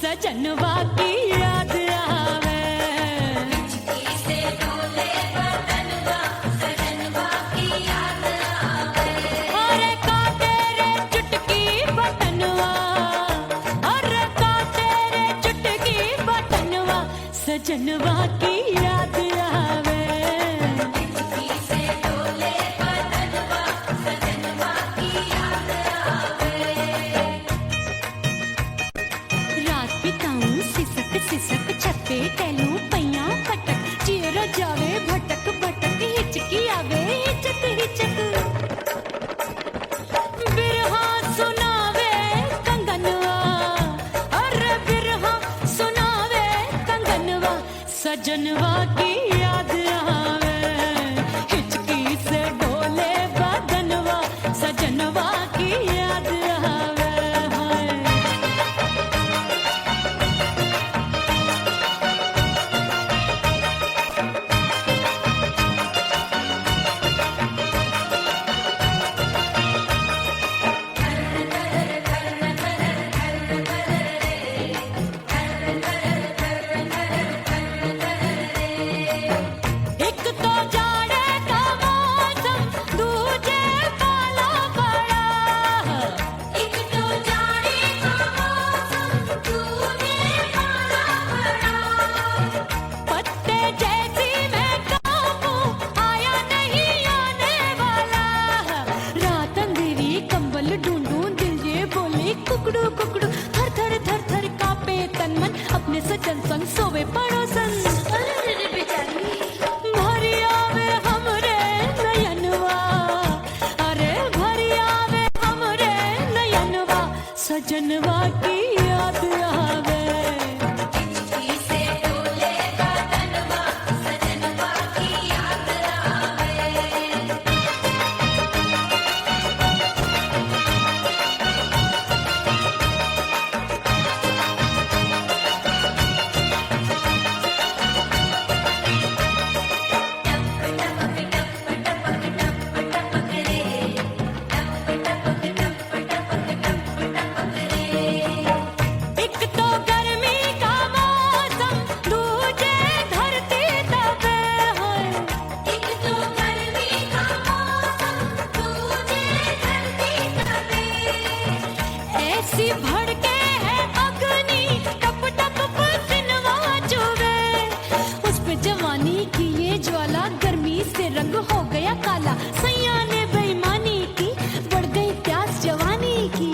सजनवा की याद आवे, हिचकी से डोले बदनवा, सजनवा की याद आवे। अरे का तेरे चुटकी बटनवा, अरे का तेरे चुटकी बटनवा, सजनवा की याद आवे। हिचकी से डोले बदनवा, सजनवा की याद आवे। रात बिताऊं सिसक सिसक छत्ते टहलूं पैया पटक, चेहरा जावे भटक भटक, हिचकी आवे हिचक हिचक। बिरहा सुनावे कंगनवा, अरे बिरहा सुनावे कंगनवा, सजनवा की याद आवे। हिचकी से डोले बदनवा, सजनवा की याद आवे। हाय एक तो जाड़े का मौसम, दूजे पाला पड़ा। एक तो जाड़े का मौसम, दूजे पाला पड़ा। पत्ते जैसी मैं कांपूं, आया नहीं आने वाला। रात अंधेरी कंबल ढूंढूं, दिल ये बोले कुकड़ू कुकड़ू, थर थर थर थर कांपे तन मन, अपने सजन संग सोवे पड़ोसन। अरे रे बेचारी, भरी आवे हमरे नयनवा, अरे भरी आवे हमरे नयनवा, सजनवा की याद आवे। हिचकी से डोले बदनवा, सजनवा की याद आवे। एक तो गर्मी का मौसम, दूजे धरती तपे होए। एक तो गर्मी का मौसम, दूजे धरती तपे। ऐसी भड़के है अग्नि, टप टप पसीनवा चुभे। उस पे जवानी की ये ज्वाला, गर्मी से रंग हो गया काला। सैया ने बेईमानी की, बढ़ गई प्यास जवानी की।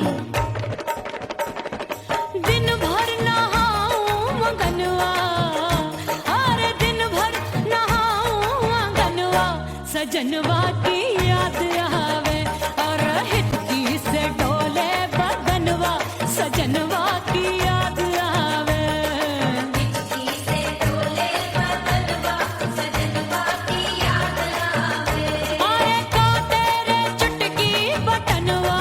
दिन भर नहाऊं मंगनवा, अरे दिन भर नहाऊं आंगनवा, सजनवा की याद आवे। और हिचकी से डोले बदनवा, सजनवा की याद आवे। हिचकी से डोले बदनवा, सजनवा की याद आवे। अरे का तेरे चुटकी बटनवा,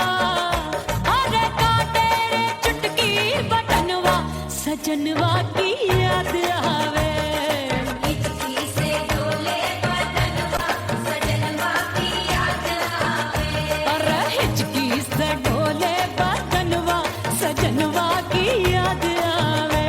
अरे का तेरे चुटकी बटनवा, सजनवा की याद आवे। हिचकी से डोले बदनवा, सजनवा की याद आवे। अरे हिचकी से डोले बदनवा, सजनवा की याद आवे।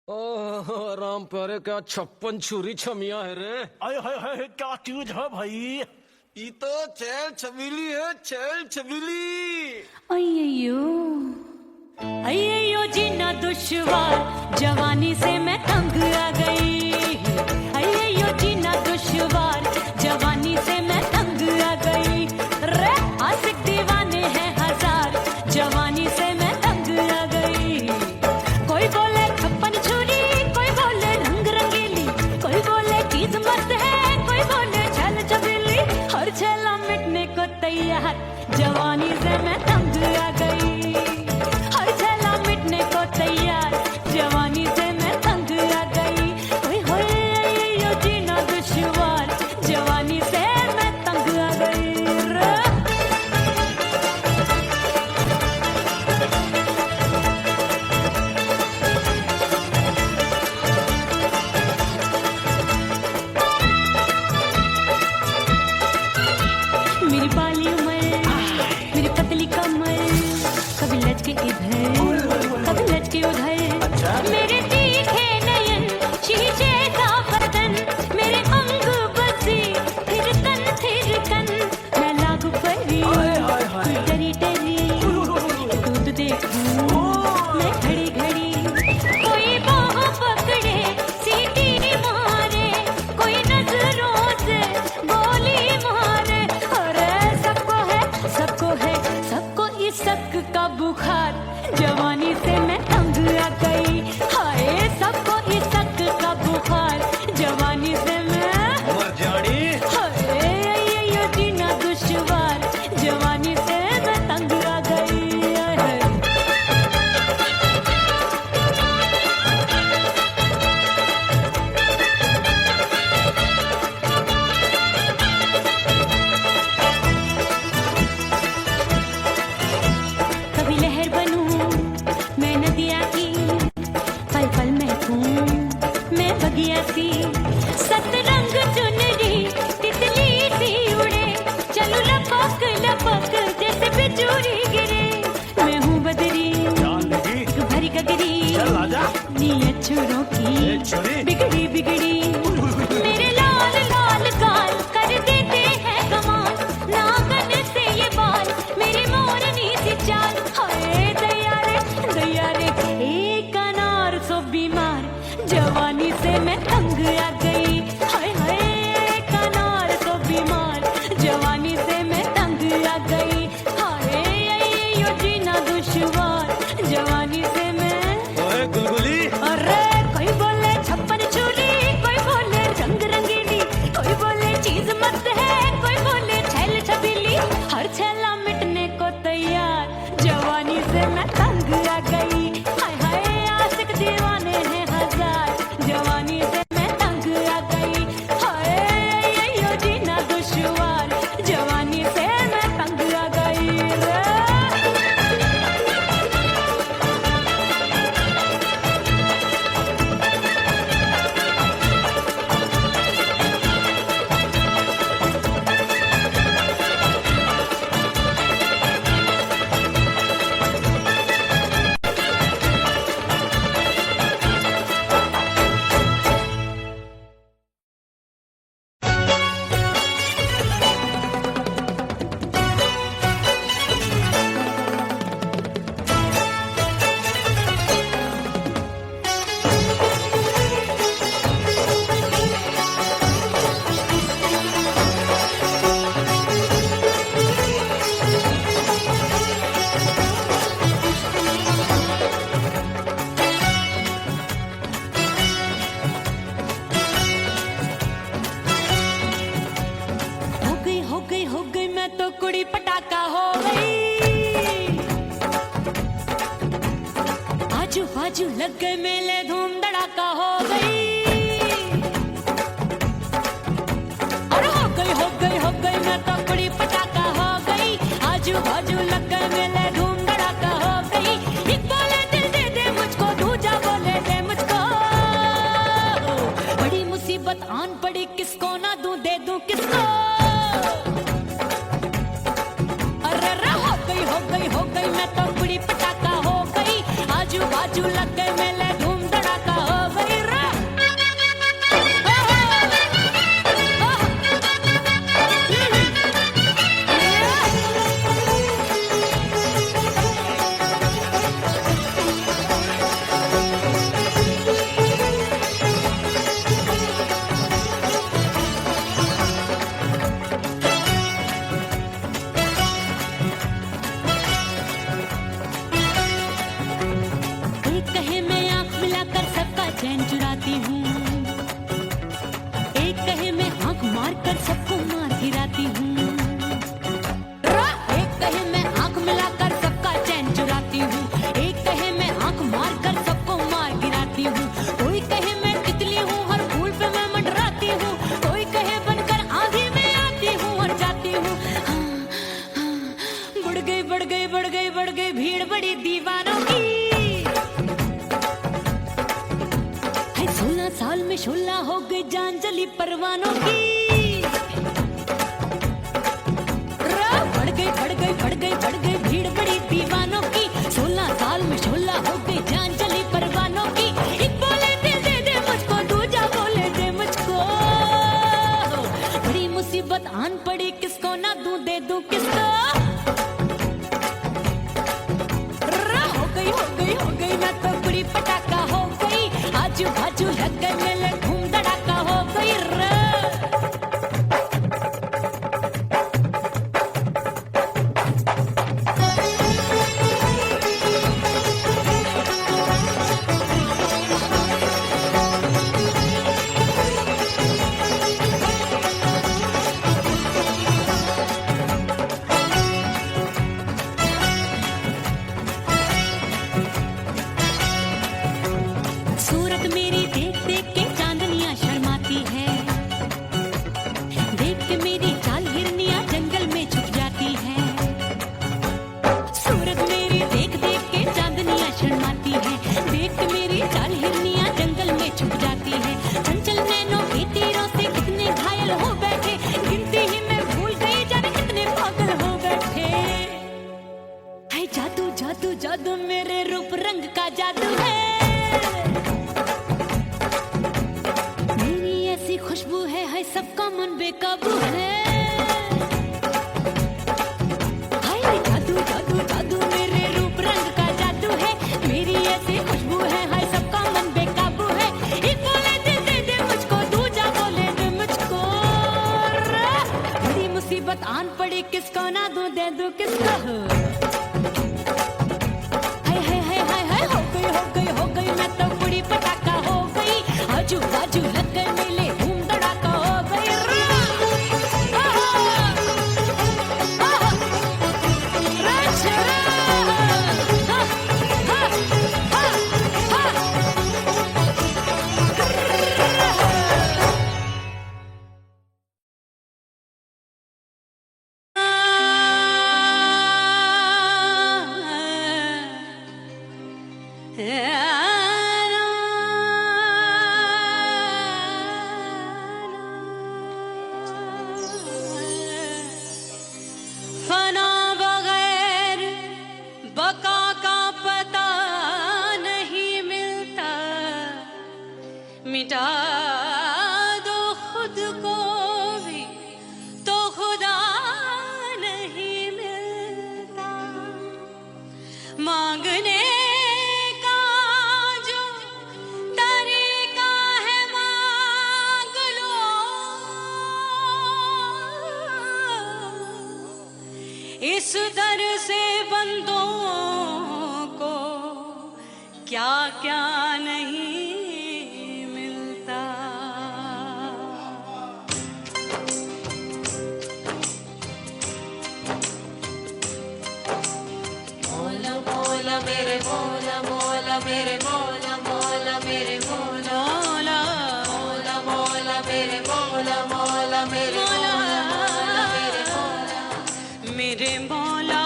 ओह राम प्यारे, क्या 56 छुरी छमिया है रे। आय हाय हाय, क्या चीज है भाई? ये तो चैल छबीली है, चैल छबीली। अय्यो अय्यो जीना दुश्वार, जवानी से मैं तंग आ गई। अय्यो जीना दुश्वार, जवानी से मैं तंग आ गई। रे आशिक दीवाने हैं हजार, जवानी से मैं तंग आ गई। लचके इधर कभी लचके उधर। मेरे तीखे नयन शीशे का बदन, मेरे अंग बसे थिरकन मैं लागू परी डरी डरी दूध देखूं मैं घड़ी घड़ी। कोई बाह पकड़े सीटी मारे, कोई नजरों से गोली मारे। अरे सबको इसक का बुखार, जवानी से मैं तंग आ गई। हाय सबको इसक का बुखार, जवानी से मैं मर जानी हाय ये जीना दुश्वार, जवानी से मैं तंग आ गई। हाय। कभी लहर बनूं मैं नदिया की, पल पल महकूं मैं बगिया सी। सतरंग चुनरी तितली सी उड़े, चलूं लपक लपक जैसे बिजूरी गिरे। मैं हूँ बदरी जान लगी भरी गगरी, चल आजा नीयत छोरों ए की छोरी बिगड़ी बिगड़ी। मेरे लाल लाल गाल कर देते हैं कमाल, नागन से ये बाल मेरी मोरनी सी चाल। हाय दया रे एक अनार सो बीमार, जवानी से मैं तंग आ गई। हाय हाय एक अनार सो बीमार, जवानी से मैं तंग आ गई। हाय यो जीना दुश्वार, जवानी से मैं। ओए गुलगुली अरे कोई बोले छप्पन छुरी, कोई बोले रंग रंगीली, कोई बोले चीज मस्त है, कोई बोले छैल छबीली। हर छैला मिटने को तैयार, जवानी से मैं तंग आ गई। हाय हाय आशिक दीवाने हैं हजार, जवानी से मैं तंग आ गई। हाय यो जीना दुश्वार, जवानी से मैं तंग आ गई रे। हो गई मैं तो कुड़ी पटाखा हो गई। आजू बाजू लग गए मेले धूम धड़ाका हो गई। अरे हो गई मैं तो कुड़ी पटाखा हो गई। आजू बाजू लग गए मेले धूम धड़ाका हो गई। एक बोले दिल दे दे मुझको, दूजा बोले दे मुझको। बड़ी मुसीबत आन पड़ी, किसको ना दूं दे दूं किसको। हो गई मैं तो कुड़ी पटाखा हो गई। आजू बाजू लग गए मेले धूम धड़ाका हो गई रे। चैन चुराती हूँ, एक कहे मैं आंख मार कर सबको मार गिराती हूँ। एक कहे मैं आंख मिलाकर सबका चैन चुराती हूँ, एक कहे मैं आंख मार कर सबको मार गिराती हूँ। कोई कहे मैं तितली हूँ, हर फूल पे मैं मंडराती हूँ। कोई कहे बनकर आंधी में आती हूँ और जाती हूँ। बढ़ गई भीड़ बड़ी दीवानों की। 16 साल में शोला हो गई जान जली परवानों की। बढ़ गई भीड़ बड़ी दीवानों की। 16 किसको हो गई मैं तो बुरी पटाखा हो गई आजू बाजू लग गए मेले धूम धड़ाका हो गई रे सूरत मेरी देख देख के चांदनियां शर्माती है देख के मेरी चाल हिरनियां जंगल में छुप जाती है सूरत मेरी देख देख के चांदनियां शर्माती है देख के मेरी चाल हिरनियां जंगल में छुप जाती है चंचल नैनों के तीरों से कितने घायल हो बैठे गिनती ही मैं भूल गई जाने कितने पागल हो बैठे है जादू जादू जादू मेरे रूप रंग का जादू है खुशबू है सबका मन बेकाबू है हाय जादू जादू जादू मेरे रूप रंग का जादू है मेरी ऐसी खुशबू है हाय सबका मन बेकाबू है एक बोले दे मुझको दूजा बोले दे मुझको बड़ी मुसीबत आन पड़ी किसको ना दूं दे दूं किसको हाय हो गई मैं तो बुरी पटाखा हो गई आजू बाजू लग गए मेले फना बगैर बका का पता नहीं मिलता मिटा दो खुद को भी तो खुदा नहीं मिलता मांगने का जो तरीका है मांग लो इस दर से बंदों को क्या क्या नहीं मिलता मोला मोला मेरे मोला मोला मेरे मोला मोला मेरे मोला मोला मोला मेरे मोला मोला मेरे मोला मेरे मोला मेरे मौला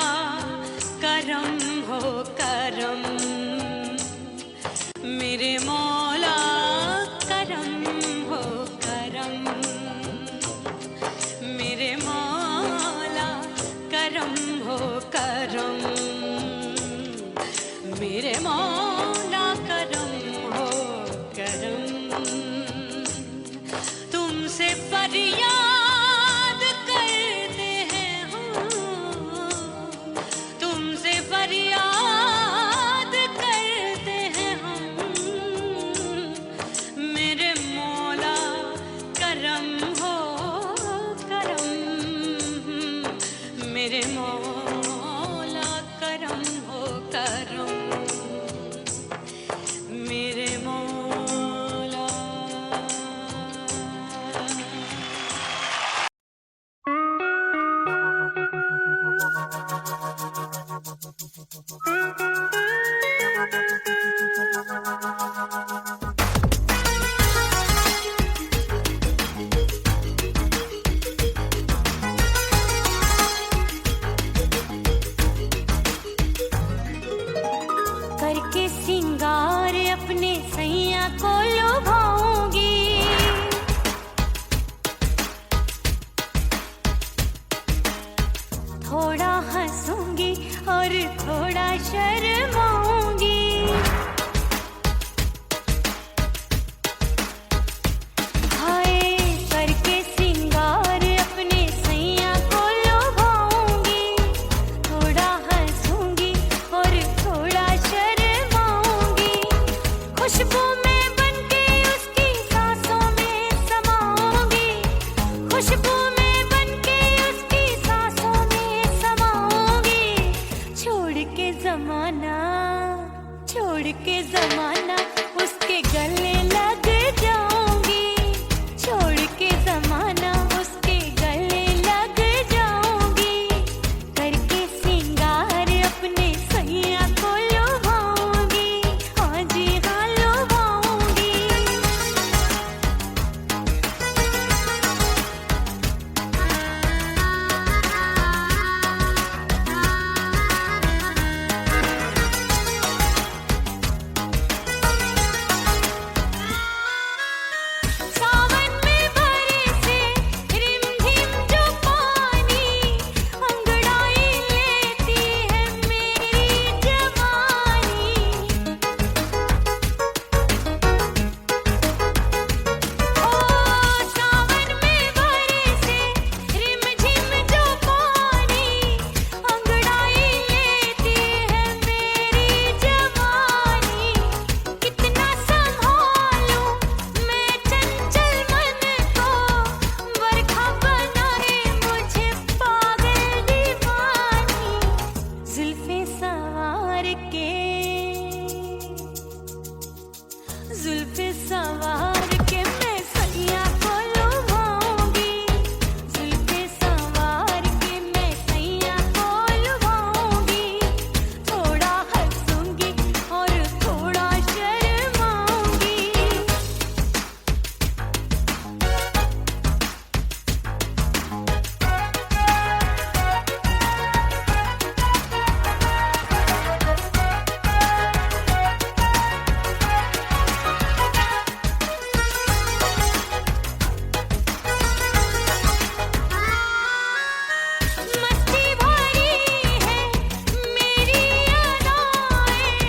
करम हो करम मेरे मौला करम हो करम मेरे मौला करम हो करम मेरे मौला करम हो करम तुमसे फरियाद करते हैं हम तुमसे फरियाद करते हैं हम मेरे मौला करम हो करम मेरे मौला करम हो करम मेरे मौला करके सिंगार अपने सैया को लुभाऊंगी थोड़ा हंसूंगी और थोड़ा शर्माऊंगी हाय करके सिंगार अपने सैया को लुभाऊंगी छोड़ के जमाना उसके गले लग जाऊंगी, छोड़ के जमाना उसके गले लग जाऊंगी, करके सिंगार अपने सैया को लुभाऊंगी, हाँ जी हाँ लुभाऊंगी। सावन में बरसे रिमझिम जो पानी, अंगड़ाई लेती है मेरी जवानी। ओ सावन में बरसे रिमझिम जो पानी, अंगड़ाई लेती है मेरी जवानी। कितना संभालूं मैं चंचल मन को, बरखा बनाए मुझे पागल दीवानी। जुल्फे सवार के, जुल्फे सवार के मैं सैया को लुभाऊंगी, जुल्फे सवार के मैं सैया को लुभाऊंगी। थोड़ा हंसूंगी और थोड़ा शर्माऊंगी। मस्ती भरी है मेरी अदाएं,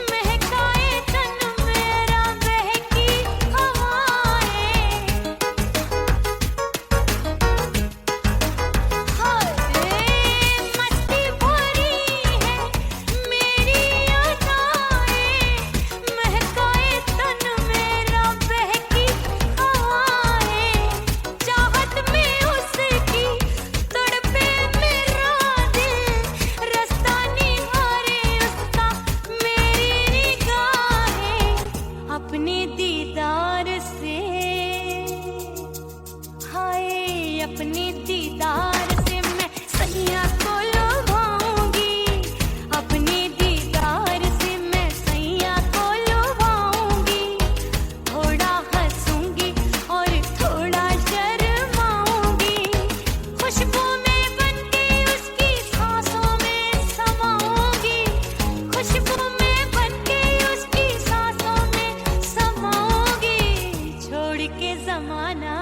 महकाए तन मेरा बहकी हवाएं। मस्ती भरी है मेरी अदाएं, महकाए तन मेरा बहकी हवाएं। चाहत में उसकी तड़पे मेरा दिल, रास्ता निहारे उसका मेरी निगाहें। अपने दीदार से, हाय अपने दीदार से मैं सैया को लुभाऊंगी, अपने दीदार से मैं सैया को लुभाऊंगी। थोड़ा हंसूंगी और थोड़ा शर्माऊंगी। खुशबू में बनके उसकी सांसों में समाऊंगी, खुशबू में बनके उसकी सांसों में समाऊंगी। छोड़ के जमाना,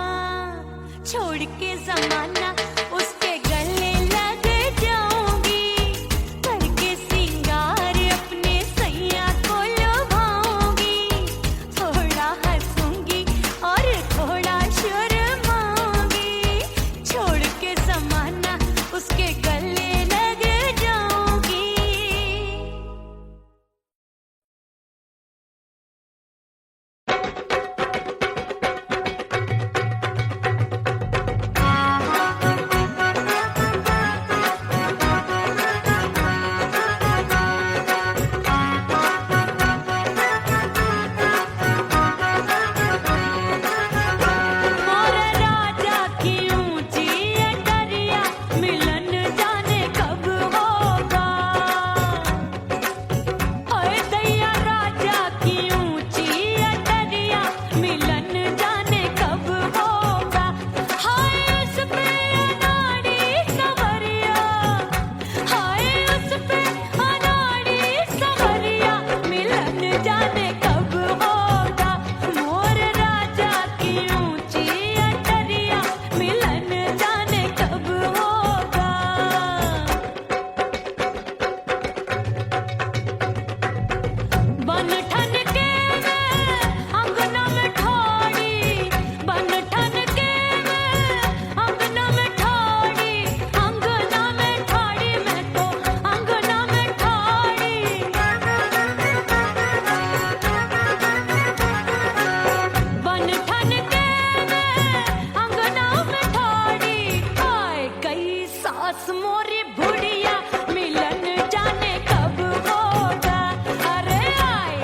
छोड़ के जमाना उसके गले लग जाऊंगी, करके सिंगार अपने सैया को लुभाऊंगी। थोड़ा हंसूंगी और थोड़ा शर्माऊंगी। छोड़ के जमाना उसके गले लग जाऊंगी। मोरी बुढ़िया मिलन जाने कब होगा। अरे आए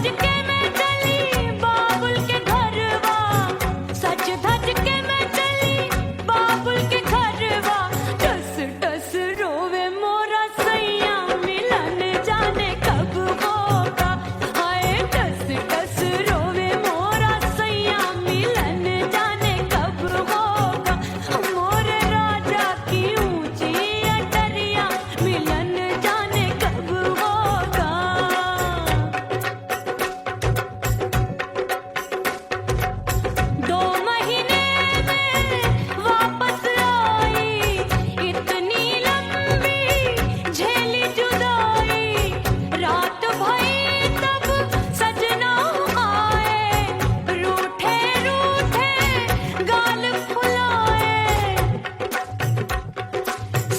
धज के मैं चली बाबुल के घरवा, सज धज के मैं चली बाबुल के घरवा, टस टस रोवे मोरा सैया मिलन जाने कब होगा, हाय टस टस रोवे मोरा सैया मिलन जाने कब होगा, मोरे राजा की ऊंची अटरिया मिलन जाने कब होगा। 2 महीने में वापस आई, इतनी लंबी झेली जुदाई, रात भई तब सजना आए, रूठे रूठे गाल फुलाए,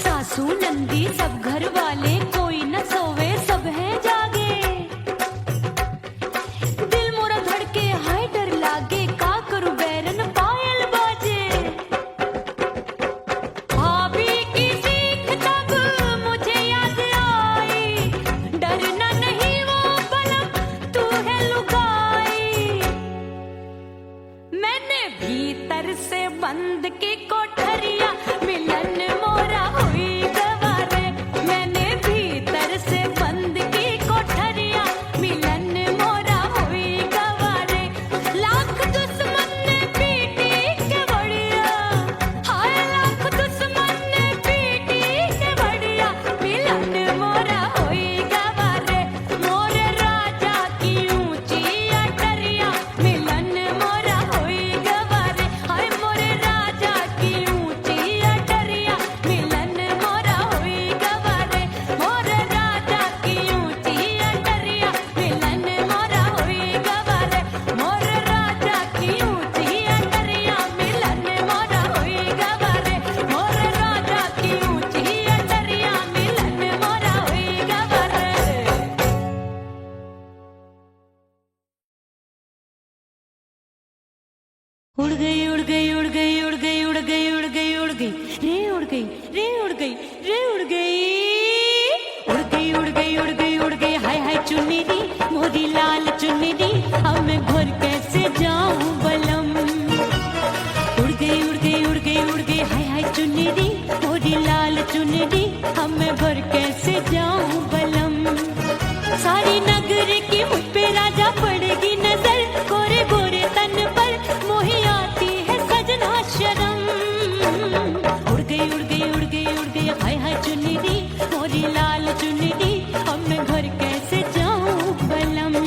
सासू नंदी सब घर वाले कोई न सोवे सब है जागे, दिल मोरा धड़के हाय डर लागे, का करूं बैरन पायल बाजे, भाभी की सीख तब मुझे याद आई, डरना नहीं वो बलम तू है लुगाई, मैंने भीतर से बंद की कोठरिया मिलन मोरा हुई गवारे, मैंने भीतर से बंद की कोठरिया मिलन मोरा हुई गवारे, लाख दुश्मन ने पीटी के बढ़िया, हाय लाख दुश्मन ने पीटी के बढ़िया, मिलन मोरा हुई गवारे, मोरे राजा की ऊंची अटरिया मिलन मोरा हुई गवारे, हाय मोरे राजा की ऊंची अटरिया मिलन मोरा हुई गवारे, मोरे राजा की ऊंची अटरिया मिलन मोरा हुई गवारे, मोरे राजा की ऊंची अटरिया मिलन मोरा हुई गवारे, मोरे राजा की ऊंची अटरिया मिलन मोरा हुई गवारे। उड़ गई उड़ गई उड़ गई उड़ गई उड़ गई उड़ गई उड़ गई रे उड़ गई रे उड़ गई रे उड़ गई उड़ गई उड़ गई उड़ गई उड़ गई, हाय हाय चुन्नी दी मोरी लाल चुन्नी दी, अब मैं घर कैसे जाऊं बलम, उड़ गई उड़ गई उड़ गई उड़ गई, हाय हाय चुन्नी दी मोरी लाल चुन्नी दी, अब मैं घर कैसे जाऊं बलम, सारी नगर की मुझ पे राजा पड़ेगी नजर, गोरे गोरे तन पर मोही आती है सजना शर्म, उड़ गई उड़ गई उड़ गई उड़ गई, हाय हाय चुन्नी दी मोरी लाल चुन्नी दी, अब मैं घर कैसे जाऊं बलम।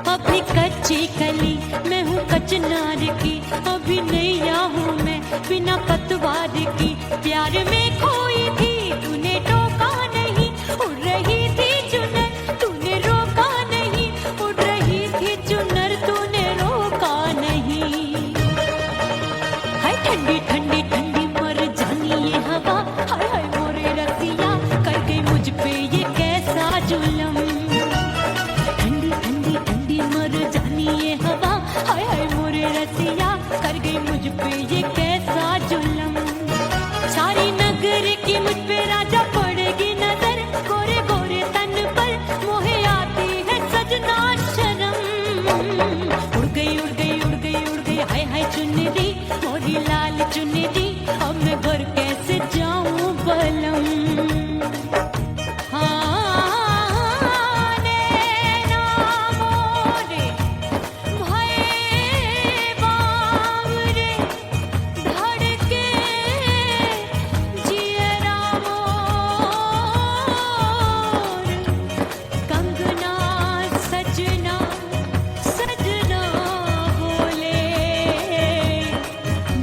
अभी कच्ची कली मैं हूँ कचनार की, अभी नैया हूँ मैं बिना पतवार की, प्यार में खोई थी तूने टोका नहीं, उड़ रही थी चुनर तूने रोका नहीं, उड़ रही थी चुनर तूने रोका नहीं, हाय ठंडी ठंडी ठंडी मर जानी ये हवा, हाय हाय मोरे रसिया कर गई मुझ पे ये कैसा जुलम, ठंडी ठंडी ठंडी मर जानी ये हवा, हाय हाय मोरे रसिया कर गई मुझ पे ये कैसा जुलम, सारी नगर की मुझ पे राजा पड़ेगी नजर, गोरे गोरे तन पर मोहे आती है सजना शर्म, उड़ गई उड़ गई उड़ गई उड़ गई, हाय हाय चुन्नी दी मोरी लाल चुन्नी दी, अब मैं घर कैसे जाऊं बलम,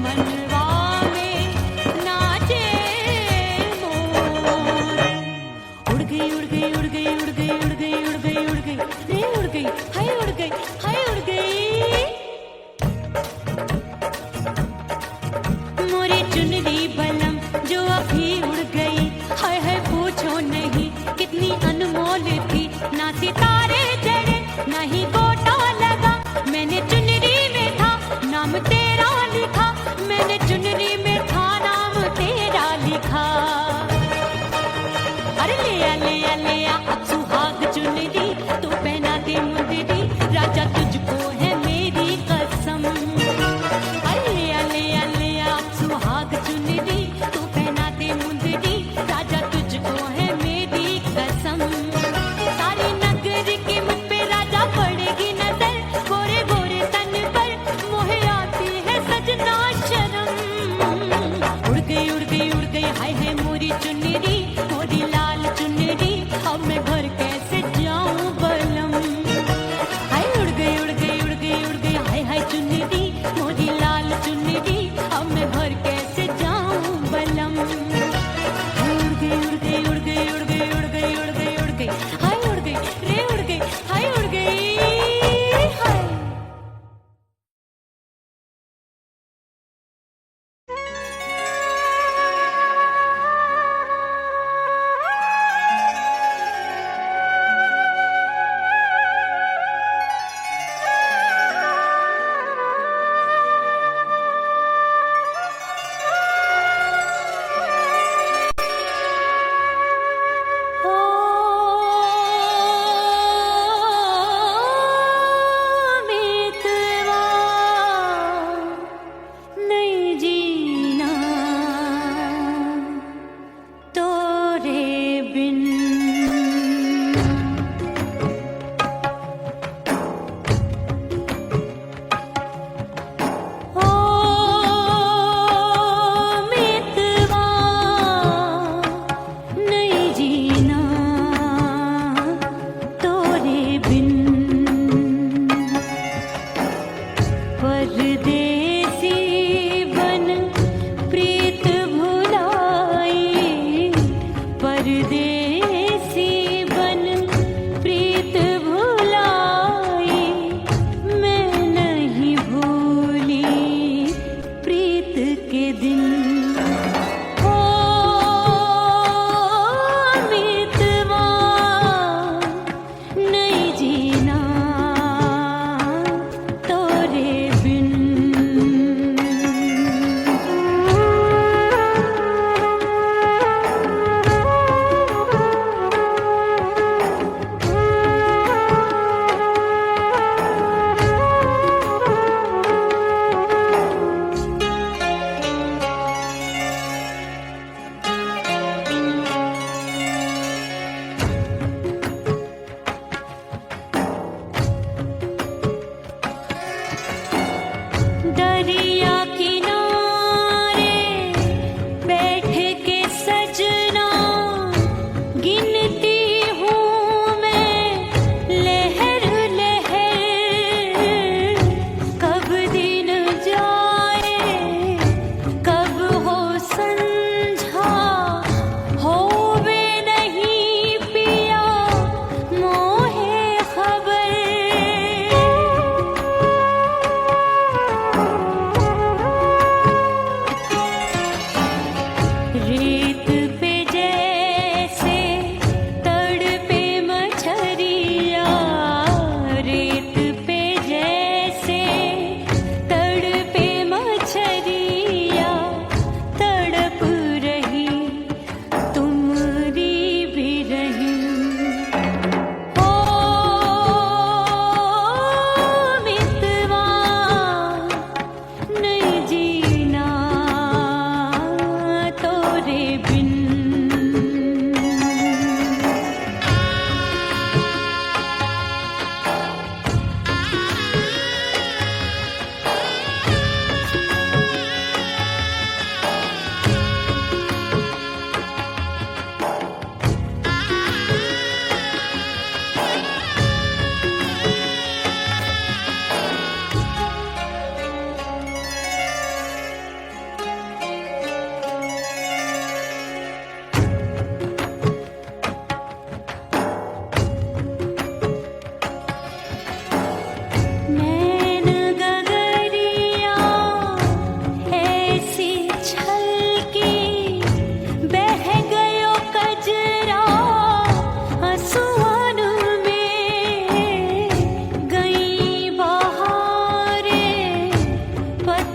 मनवा में ना चुनरी बलम जो अभी उड़ गई, हाय हाय पूछो नहीं कितनी अनमोल थी। ना सितारे जड़े ना ही गोटा लगा, मैंने चुनरी में था नाम तेरा लिखा, मैंने चुनरी में था नाम तेरा लिखा। अरे ले आ अब सुहाग चुनरी, तू पहना दे मुंदरी, राजा तुझको है मेरी कसम। अरे ले आ अब सुहाग चुनरी, तू पहना दे मुंदरी, राजा तुझको है मेरी कसम। सारी नगर की मुझ पे राजा पड़ेगी नजर, गोरे गोरे तन पर मोहे आती है सजना शर्म। उड़ गई हाय हाय मोरी चुनरी, मोरी लाल चुनरी, अब मैं घर कैसे जाऊं बलम। हाय उड़ गई हाय हाय चुनरी, मोरी लाल चुनरी, अब मैं घर कैसे जाऊं बलम। हाय उड़ गई हाय उड़ गई रे उड़ गई हाय उड़ गई हाय।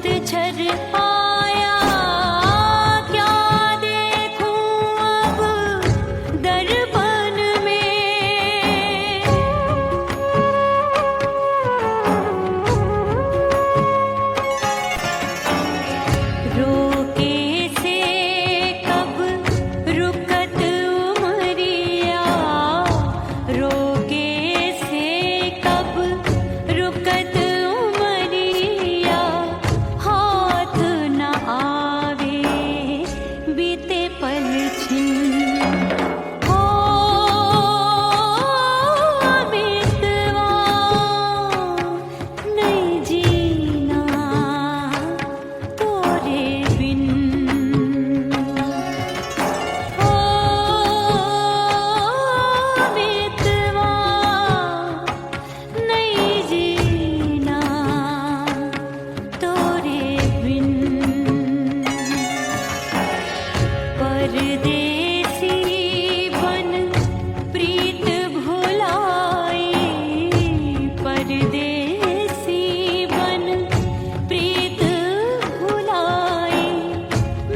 पतझर आया, क्या देखूं अब दर्पण में। रोके से कब रुकत उमरिया, रोके से कब रुकत उमरिया, हाथ न आवे बीते पल छिन। हो बीतवा नहीं जीना तोरे बिन। हो बीतवा नहीं जीना तोरे बिन। परदेसी बन प्रीत भुलाई, परदेसी बन प्रीत भुलाई,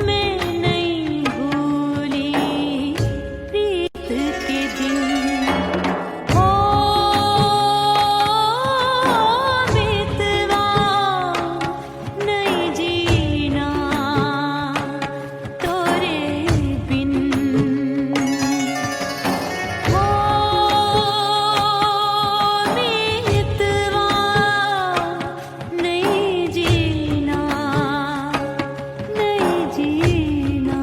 मैं नहीं भूली प्रीत के दिन। हो बीतवा नहीं जीना तोरे बिन। हो बीतवा नहीं जीना, नहीं जीना।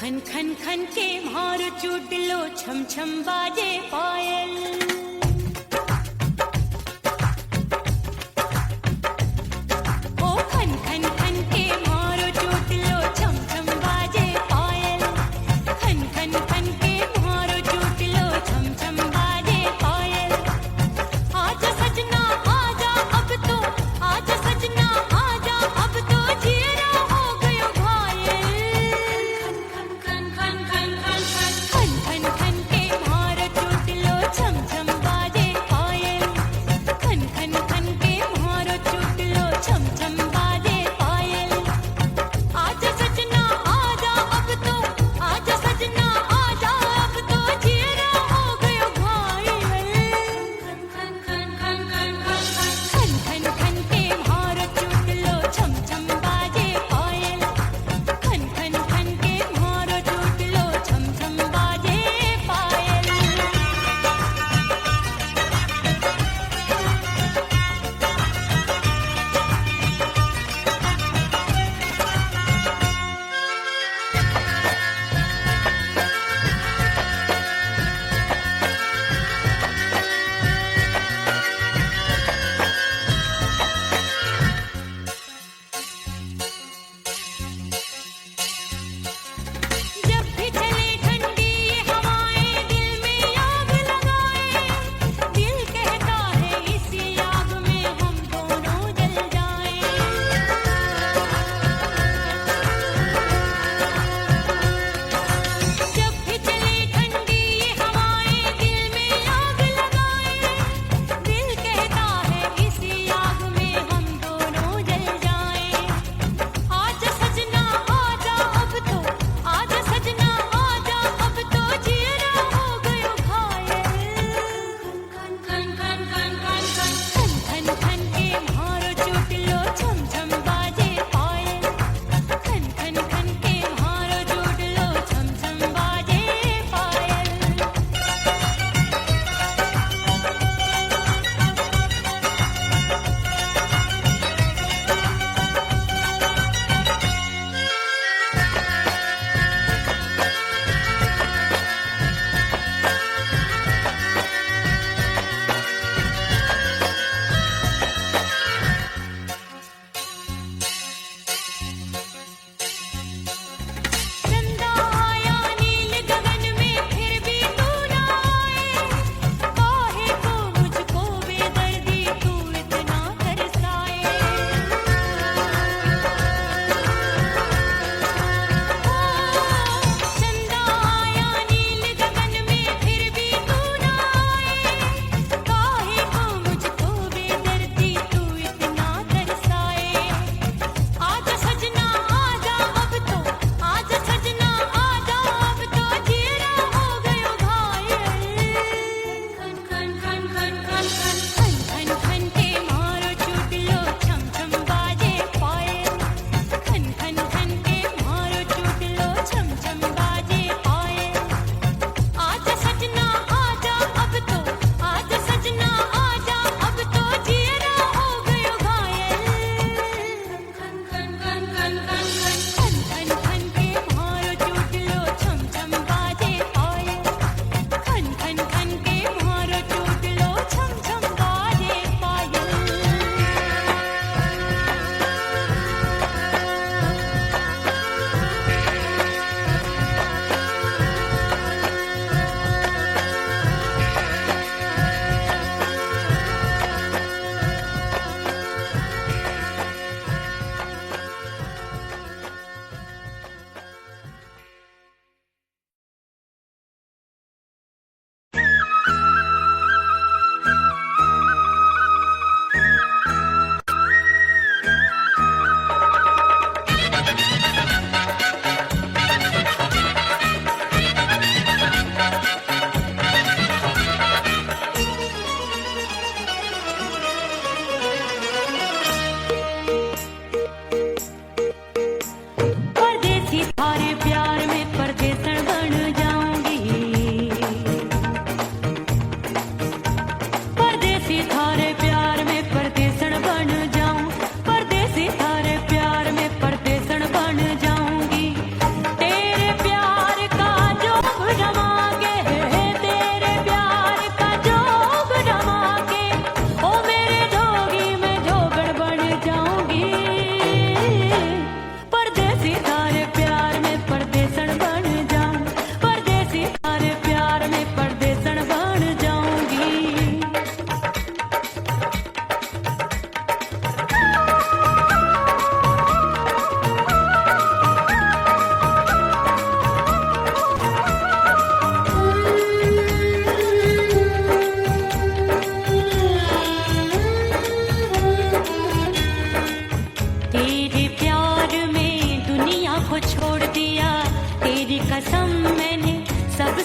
खन खन खन के मार चुडलो, छम छम बाजे पायल। ओ खन खन खन के मारो चुडलो, छम छम बाजे पायल। खन खन खन के मारो चुडलो, छम छम बाजे पायल। आजा सजना आजा अब तो, आजा सजना आजा अब तो, जीरा हो गयो घायल। खन खन खन खन खन खन खन खन खन के मारो चुडलो, छम छम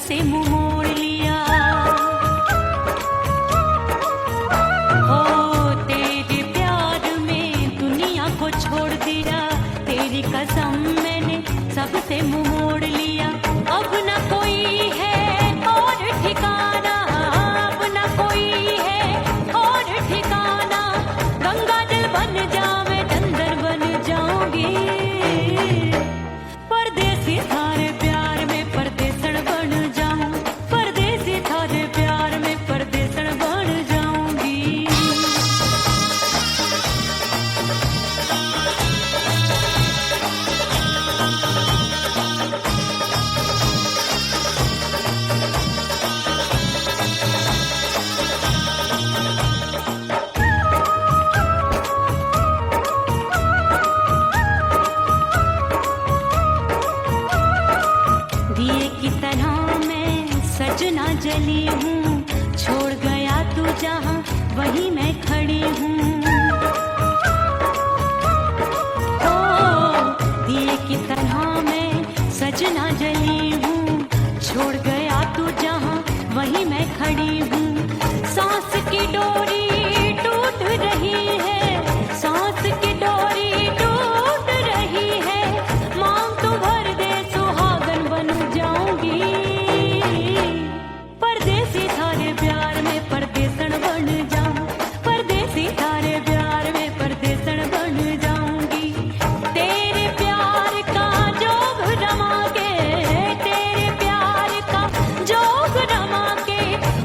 से मुंह मोड़ लिया। हो तेरे प्यार में दुनिया को छोड़ दिया, तेरी कसम मैंने सबसे मुंह मोड़ लिया। अब न कोई है और ठिकाना, अब न कोई है और ठिकाना। गंगा जल बन जावे चंदर बन जाऊंगी, परदेसी थारे प्यार में परदेसण बन जाऊं, परदेसी थारे प्यार में परदेसण बन जाऊंगी। दिए की तरह मैं सजना जली हूँ, छोड़ गया तू जहाँ वहीं मैं खड़ी हूँ। ओ दिए की तरह मैं सजना जली हूँ, छोड़ गया तू जहाँ वहीं मैं खड़ी हूँ। सांस की डोरी टूट रही है, सांस की डोरी टूट रही है। मांग तू भर दे सुहागन बन जाऊंगी, परदेसी थारे प्यार में परदेसण बन जाऊं, परदेसी थारे प्यार में परदेसण बन जाऊंगी। तेरे प्यार का जोग रमा के, तेरे प्यार का जोग रमा के,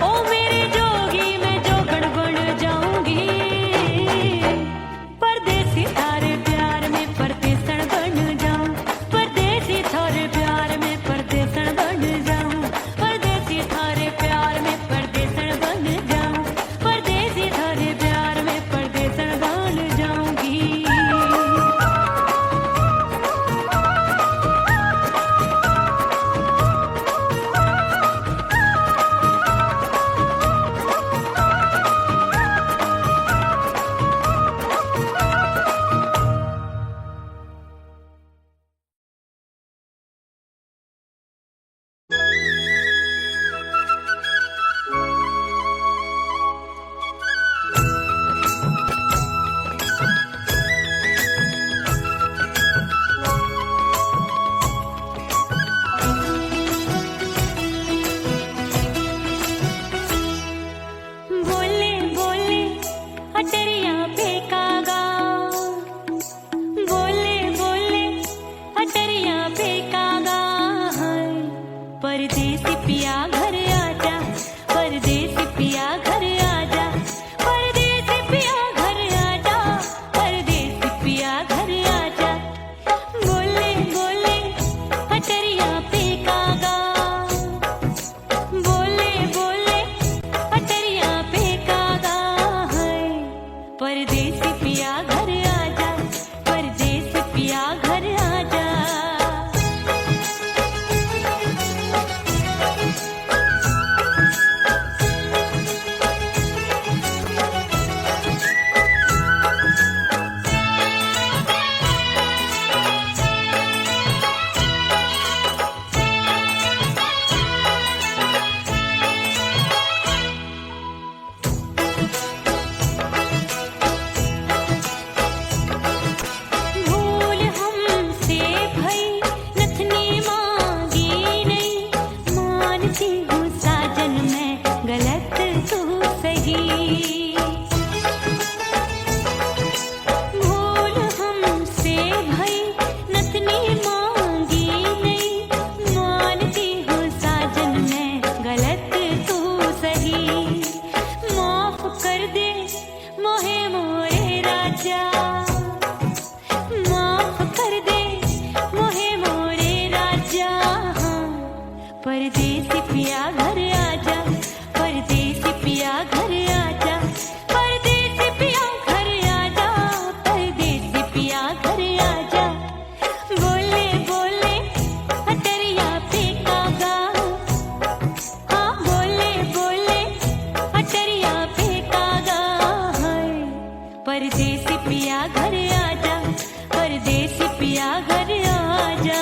ओ मेरे जोगी मैं जोगण बन जाऊंगी, परदेसी थारे प्यार में परदेसण बन जाऊं, परदेसी थारे प्यार में परदेसण बन जाऊं, परदेसी थारे प्यार में परदेसण बन जाऊं, परदेसी थारे प्यार में परदेसण बन जाऊंगी। बोले बोले अटरिया फेंकागा, बोले बोले अटरिया फेंकागा। परदेसी पिया घर आजा, परदेसी पिया घर आजा, परदेसी पिया घर आजा, परदेसी पिया घर आजा। बोले बोले अटरिया फेंकागा, बोले बोले अटरिया फेंकागा। परदेसी पिया घर आजा, परदेसी पिया घर आजा। भूल हमसे भई नथनी मांगी नहीं, मानती हूँ साजन मैं गलत तू सही। भूल हमसे भई नथनी मांगी नहीं, मानती हूँ साजन मैं गलत तू सही। माफ कर दे मोहे मोरे राजा, माफ कर दे मोहे मोरे राजा। परदेसी पिया घर आजा, परदेसी पिया घर आजा, परदेसी पिया घर आजा, परदेसी पिया घर आजा। बोले बोले अटरिया फेंकागा, हाँ बोले बोले अटरिया फेंकागा। परदेसी पिया घर आजा, परदेसी पिया घर आजा।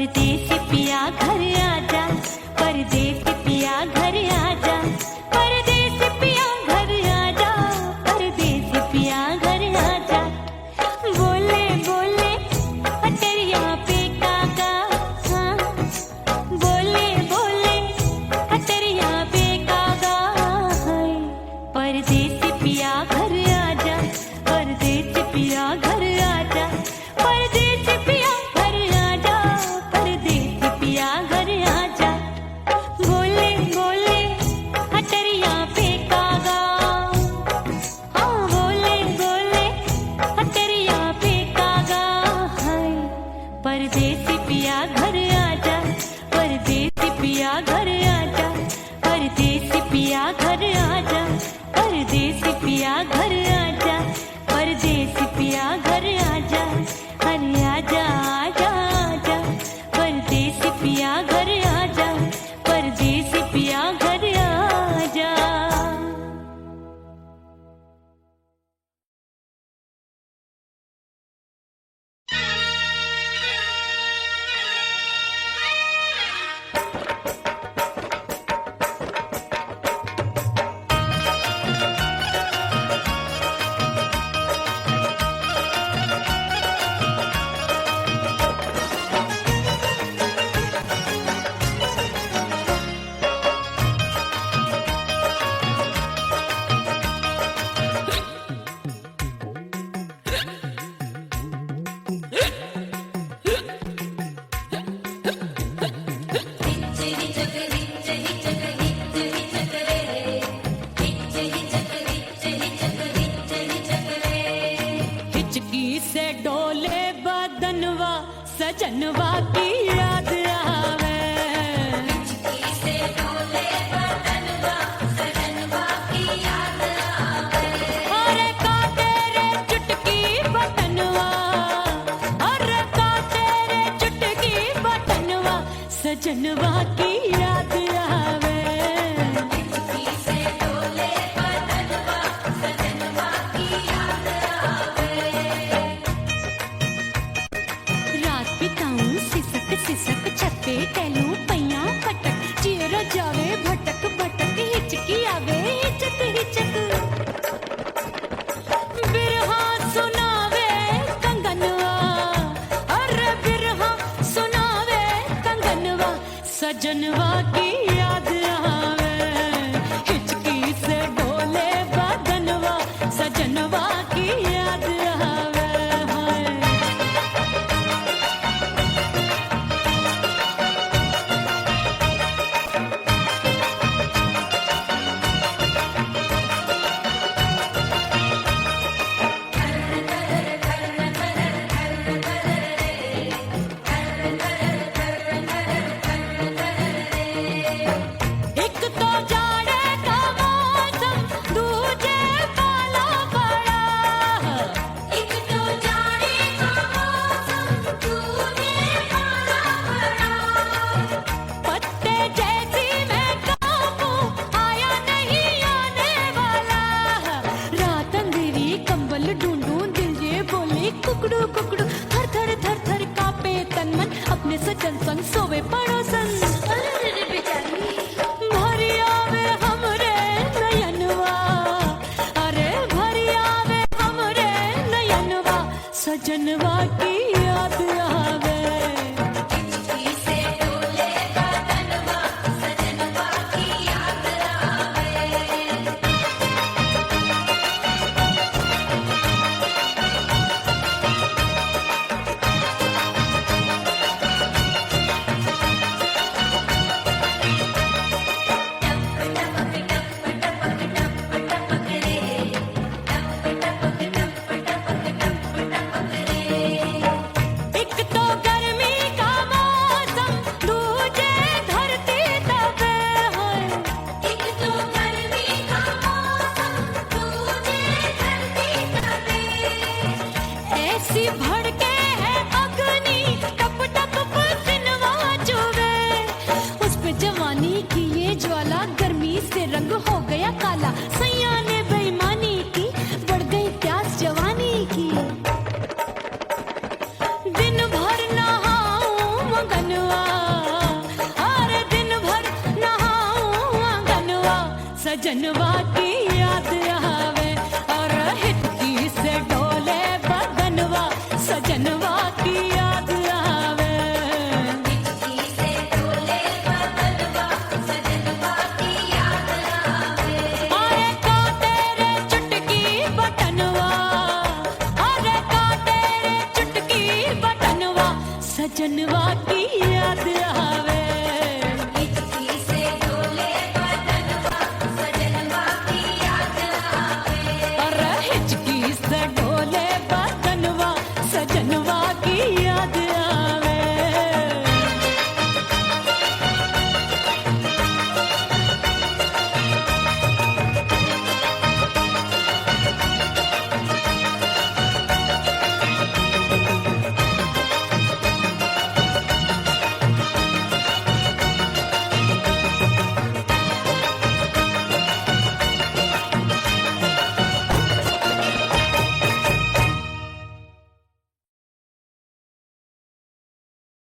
परदेसी पिया घर आजा, परदेसी पिया घर आजा, परदेसी पिया घर आजा, परदेसी पिया घर आजा। बोले बोले अटरिया पे कागा, हाँ बोले बोले अटरिया पे कागा, हाय परदेसी पिया घर आजा, परदेसी पिया घर आजा, परदेसी पिया घर आजा, परदेसी पिया घर आजा। बोले बोले अटरिया पे कागा, हाँ बोले बोले अटरिया पे कागा, हाय परदेसी पिया घर आजा, परदेसी पिया घर आजा, परदेसी पिया घर आजा, परदेसी पिया घर आजा, परदेसी पिया घर आजा, अरे आजा आजा आजा, परदेसी पिया घर आजा, परदेसी पिया घर आजा। हिचकी से डोले बदनवा, सजनवा की याद आवे, हिचकी से डोले बदनवा, सजनवा की याद आवे। अरे का तेरे चुटकी बटनवा, अरे का तेरे चुटकी बटनवा, सजनवा की याद आवे, हिचकी से डोले बदनवा, सजनवा की याद आवे। रात बिताऊं सिसक सिसक छत पे टहलूं पैया पटक, चियरा जावे भटक भटक, हिचकी आवे हिचक हिचक। बिरहा सुनावे कंगनवा, अरे बिरहा सुनावे कंगनवा, सजनवा की याद आवे, हिचकी से डोले बदनवा, सजनवा की याद आवे, हाय। एक तो जाड़े का मौसम, दूजे पाला पड़ा, एक तो जाड़े का मौसम, दूजे पाला पड़ा। पत्ते जैसी मैं कांपूं, आया नहीं आने वाला, रात अंधेरी कंबल ढूंढूं, दिल ये बोले कुकड़ू कुकड़ू, थर थर थर थर कांपे तन मन, अपने सजन संग सोवे पड़ोसन। भरी आवे हमरे नयनवा, अरे भरी आवे हमरे नयनवा, सजनवा की याद आवे, हिचकी से डोले बदनवा, सजनवा की याद आवे। सजनवा की याद आवे और हिचकी से डोले बदनवा सजनवा की याद आवे हिचकी से डोले बदनवा सजनवा की याद आवे अरे का तेरे चुटकी बटनवा अरे का तेरे चुटकी बटनवा सजनवा की याद आवे